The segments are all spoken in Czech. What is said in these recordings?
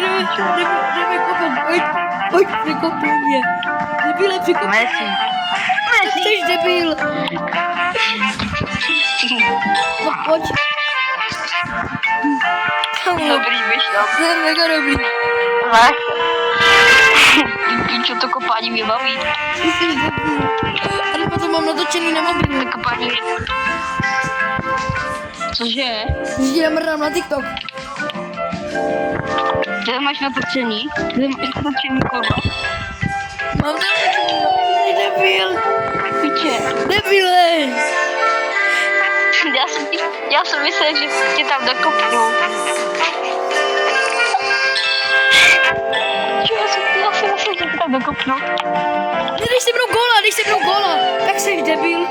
jdeme kopat, pojď, překopni mě. Debile, překopni mě. Tak jsi debil. No pojď. Dobrý, vyšel. Jsem mega dobrý. Tak. Píčo, to kopání mě baví. Ty jsi debil. Ale potom mám natočený na mobilu. To kopání mě... Cože? Že já mrdám na TikTok. Kde máš natočený? Kde máš natočený kolo? Mám tam natočený, debil. Píče. Debile. Já jsem myslel, že tě tam dokopnu. Já jsem myslel, že tě tam dokopnu. Dej se mnou gola, tak jsi debil.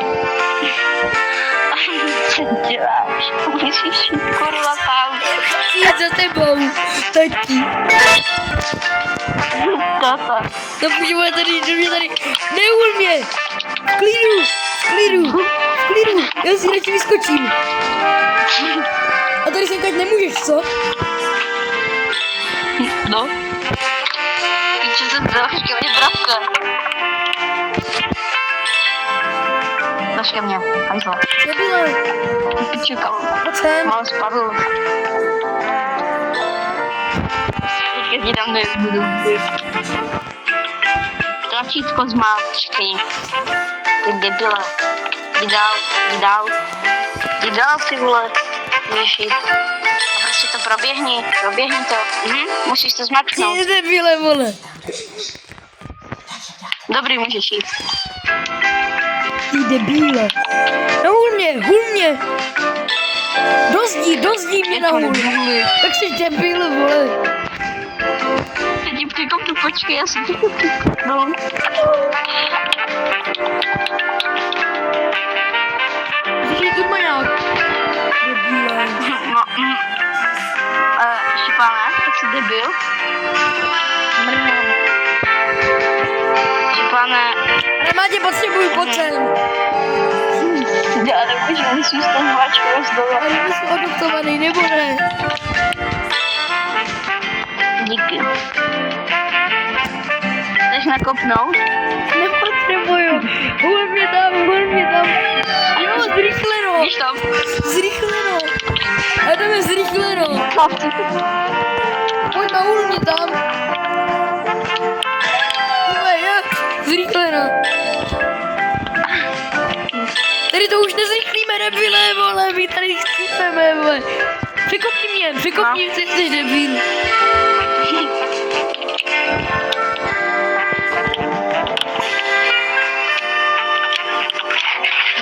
Co děláš? Myslíš jít kurva tam? Jít za tebou, tati. Tata. No počívej tady, neul mě. V klidu, já si radši vyskočím. A tady sem teď nemůžeš, co? No. Píče, jsem trošku mě bravka. Daš ke mně, hajzlo. Debile. Píče, kam? Pojď sem. Mám spadl. Teďka ti tam nebudu. Tlačítko zmáčkni. Ty debile. Jdi dál, ty vole. Můžeš jít. A prostě to proběhni to. Musíš to zmáčknout. Ty debile, vole. Dobrý, můžeš jít. Ty debile. No hul mě. Dozdí mě na hul. Tak jsi debil, vole. Já ti překopnu, počkej, já jsem ti překopnu. Jsi tu maják. Debile. No, Štěpáne, tak jsi debil. Štěpáne. Remáťě potřebuju, pojď sem. Já nemůžu, musíš tam hváčku rozdovat. Ale my jsme adoptovaný, nebo ne? Díky. Chceš nakopnout? Nepotřebuju. Hul mě tam. Jo, zrychleno. Víš tam? Zrychleno. A jdeme zrychleno. Pojď na hul mě tam. Zrychleno. Tady to už nezrychlíme, debile, vole, my tady chcípeme, vole. Překopni mě, ty jsi debil.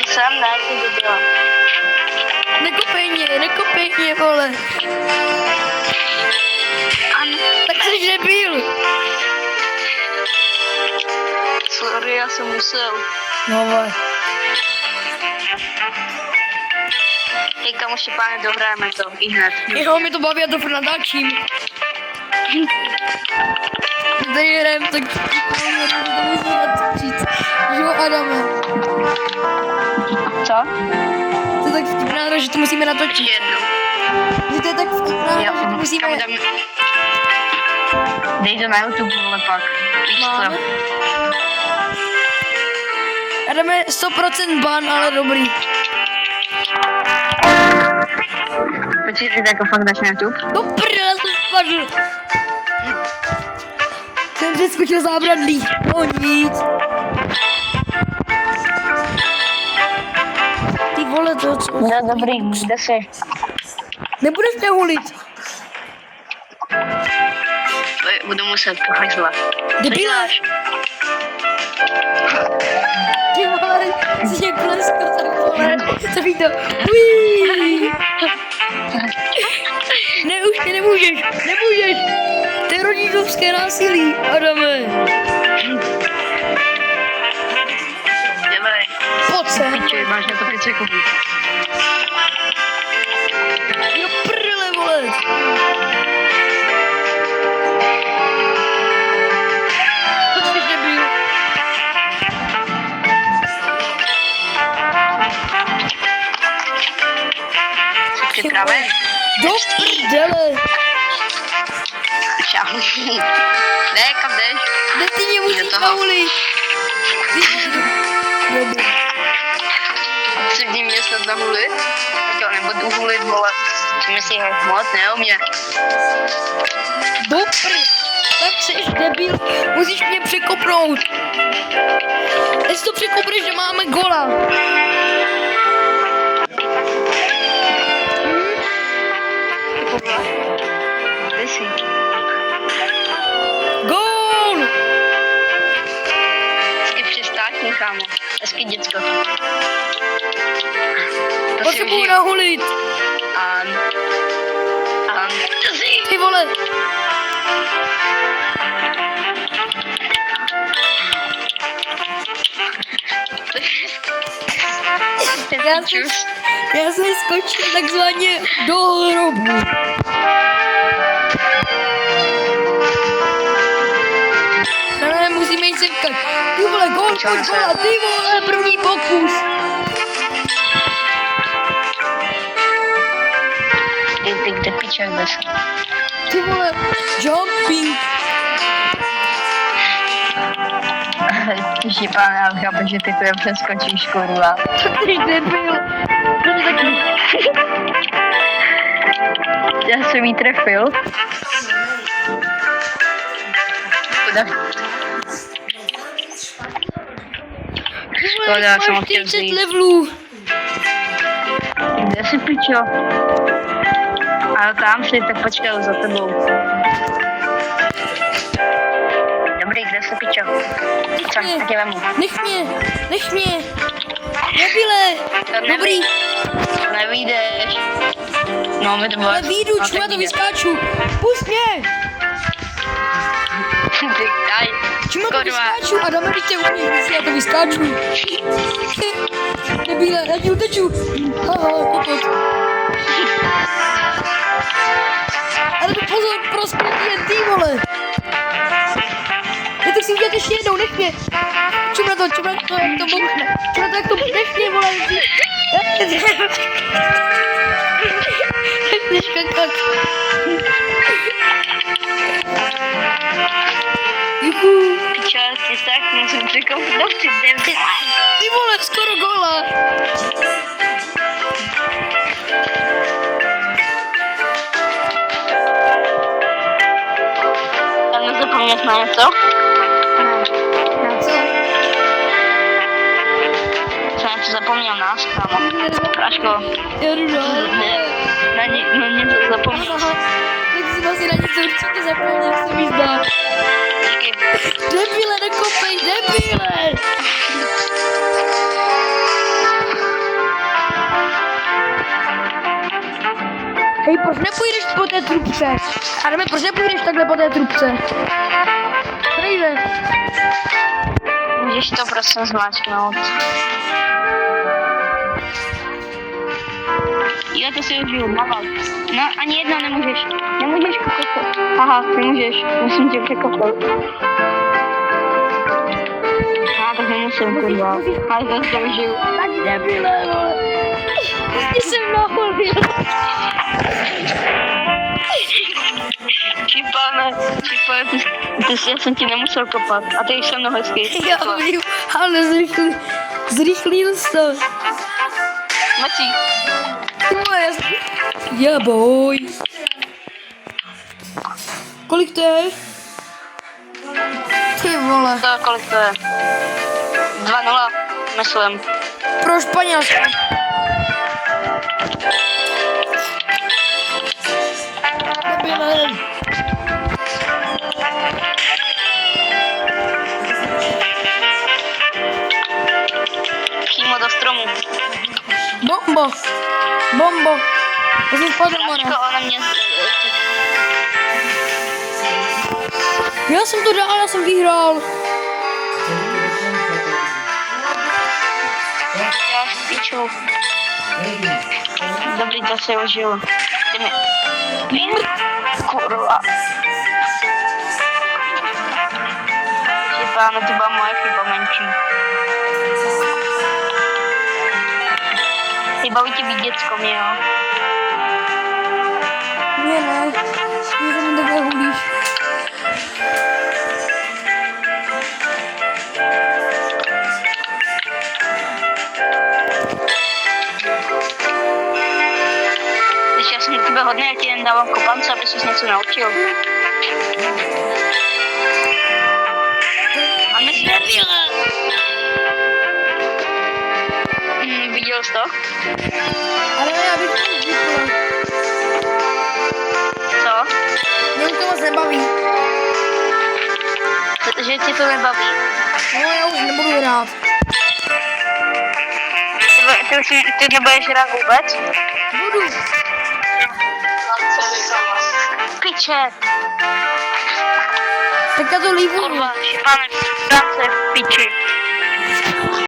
Jsem ne, ty debila. Nekopej mě, vole. Tak jsi debil. Sorry, já jsem musel. No, vole. Hej, kamu Štěpáne, dohrajeme to, i hned. Jo, mi to baví, já to furt natáčím. Tady hrajeme, tak to musím natočit. Jo, Adame. Co? To je tak vtipná hra, že to musíme natočit. Jednou. Že to je tak vtipná hra, že to musíme... Dej to na YouTube, vole, pak. Víš co? Adame 100% ban, ale dobrý. Počkej, ty jako fakt dáš na YouTube? No prdele, jsem spadl. Jsem přeskočil zábradlí. No nic. Ty vole, to co? No dobrý, kde jsi? Nebudeš mě hulit. Budu muset pohajzla. Debile. Ty vole, jsi jak plesko, tak vole. Co ví to? Uiii. Ne, už mě nemůžeš. To je rodičovské násilí, Adame. Dělej. Pojď sem. Piče, máš na to 5 sekund. Jo prdele, vole. Proč jsi debil? Jsi připraven? Do prdele. Čau. Ne, kam jdeš? Ne, ty mě musíš toho. naulit. Ty vole, dobrý. Chci mě snad nahulit? Tak jo, nebudu hulit, vole. Ty myslíš, jak moc neumě. Dobrý. Tak jsi debil, musíš mě překopnout. Jestli to překopneš, že máme gola. Ty jsi. Gól! Hezky přistákni, kámo. Hezky děcko. To si Potřebuji užij. nahulit. To si. Ty vole. Já jsem skočil takzvaně do hrobu. Ne, musíme jít semkat. Ty vole, gól, pojď gola, ty vole, první pokus. Ty kde piček bez. Ty vole, jumping. Ty pane, já chápu, že ty to je přeskočíš, kurva. Ty debil. Proč taky? Já jsem jí trefil. Škoda. Škoda, já jsem ho chtěl 40 vzít. levelů. Kde jsi, pičo? Ale tam si, tak počkej za tebou. Dobrý, kde jsi, pičo? Co, tak je vemu. Nech mě. Debile. Dobrý. Nevídeš. No, my to bylo. Ale výjdu, no, čuma to vyskáču. Pust mě. Daj. Čuma to vyskáču. Adame, když tě umíš, já to vyskáču. Debile, já ti uteču. Haha, kokot. Ale to pozor, prostě jen ty vole. Já to chci udělat ještě jednou, nech mě. Čum na to, jak to bouchne. Čum na to, jak to nech mě, vole. Nech kakat. Juhu. Pičo, ty tak musím překopnout, ty debil. Ty vole, skoro gola. Já nezapomnět na něco? Na co? Jsem něco zapomněl nás, kámo. Práško. Já jdu dál. Na něco zapomněl. Aha, tak jsem asi na něco určitě zapomněl, jak se mi zdá. Díky. Debile, nekopej, debile! Hej, proč nepůjdeš po té trubce? Adame, proč nepůjdeš takhle po té trubce? Nejde. Můžeš to prosím zmáčknout. Jo, to si užiju, naval. No, ani jedno nemůžeš. Nemůžeš kokopat. Aha, nemůžeš. Musím tě překopat. Tak nemusím, kurva. Ale to si užiju. Tak debile, vole. Ty jsem naholil. Čipane, já jsem ti nemusel kopat. A ty jsem mnou hezký. Já vím, ale zrychlil jsi to. Mací. Yeah, boy. Kolik to je? Ty vole. To, kolik to je? 2-0, myslím. Pro Španělsko. Debile. Přímo do stromu. Bombo. Já jsem spadl, Práško, more. ona mě... Já jsem to dal, já jsem vyhrál. Já špiču. Dobrý, to si užiju. Ty mi... Kurva. Šipáno, to byla moje chyba menší. Ty baví tě být děcko, mě jo? Mě ne. Mě to mi takhle hulíš. by hodně, já ti jen dávám kopance, aby ses něco naučil. A my jsme... Viděl jsi to? Ale ne, já bych to vypnul. Co? Mě už to moc nebaví. Protože ti to nebaví. No, já už nebudu hrát. Ty nebudeš hrát vůbec? Budu. Piče. Tak já to líbu. Kurva, šipané, práce v piči.